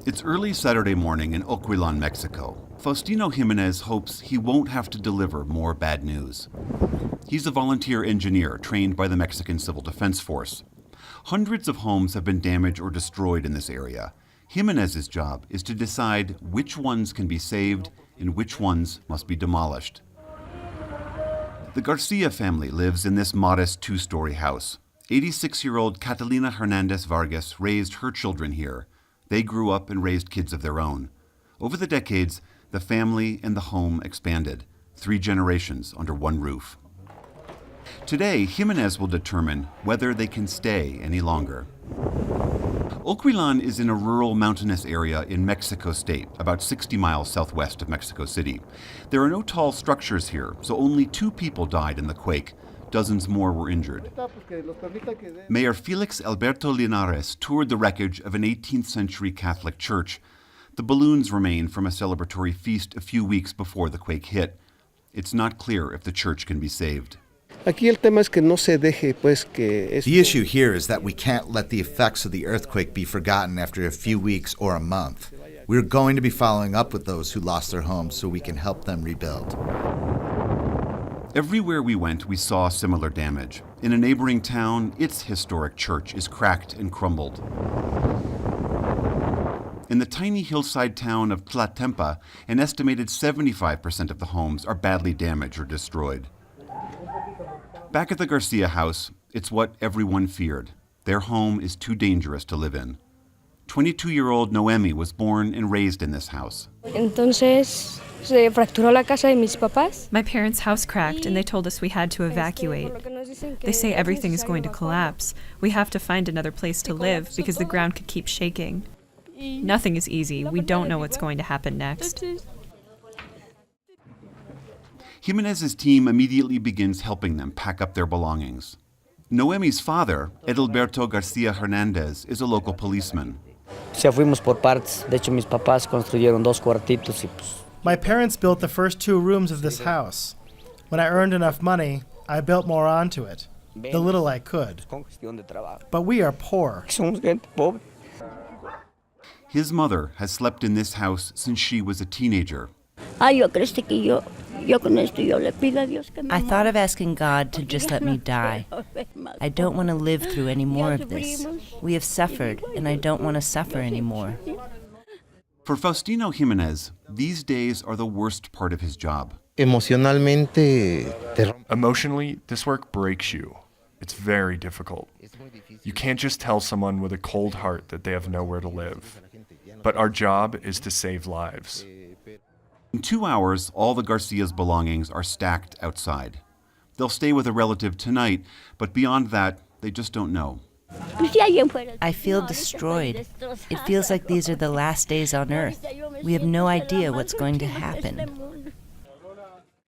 It's early Saturday morning in Oquilan, Mexico. Faustino Jimenez hopes he won't have to deliver more bad news. He's a volunteer engineer trained by the Mexican Civil Defense Force. Hundreds of homes have been damaged or destroyed in this area. Jimenez's job is to decide which ones can be saved and which ones must be demolished. The Garcia family lives in this modest two-story house. 86-year-old Catalina Hernandez Vargas raised her children here. They grew up and raised kids of their own. Over the decades, the family and the home expanded, 3 generations under one roof. Today, Jimenez will determine whether they can stay any longer. Oquilan is in a rural mountainous area in Mexico State, about 60 miles southwest of Mexico City. There are no tall structures here, so only 2 people died in the quake. Dozens more were injured. Mayor Felix Alberto Linares toured the wreckage of an 18th century Catholic church. The balloons remain from a celebratory feast a few weeks before the quake hit. It's not clear if the church can be saved. The issue here is that we can't let the effects of the earthquake be forgotten after a few weeks or a month. We're going to be following up with those who lost their homes so we can help them rebuild. Everywhere we went, we saw similar damage. In a neighboring town, its historic church is cracked and crumbled. In the tiny hillside town of Tlatempa, an estimated 75% of the homes are badly damaged or destroyed. Back at the Garcia house, it's what everyone feared. Their home is too dangerous to live in. 22-year-old Noemi was born and raised in this house. My parents' house cracked and they told us we had to evacuate. They say everything is going to collapse. We have to find another place to live because the ground could keep shaking. Nothing is easy. We don't know what's going to happen next. Jimenez's team immediately begins helping them pack up their belongings. Noemi's father, Edilberto Garcia Hernandez, is a local policeman. My parents built the first 2 rooms of this house. When I earned enough money, I built more onto it, the little I could. But we are poor. His mother has slept in this house since she was a teenager. I thought of asking God to just let me die. I don't want to live through any more of this. We have suffered, and I don't want to suffer anymore. For Faustino Jimenez, these days are the worst part of his job. Emotionally, this work breaks you. It's very difficult. You can't just tell someone with a cold heart that they have nowhere to live. But our job is to save lives. In 2 hours, all the Garcia's belongings are stacked outside. They'll stay with a relative tonight, but beyond that, they just don't know. I feel destroyed. It feels like these are the last days on Earth. We have no idea what's going to happen.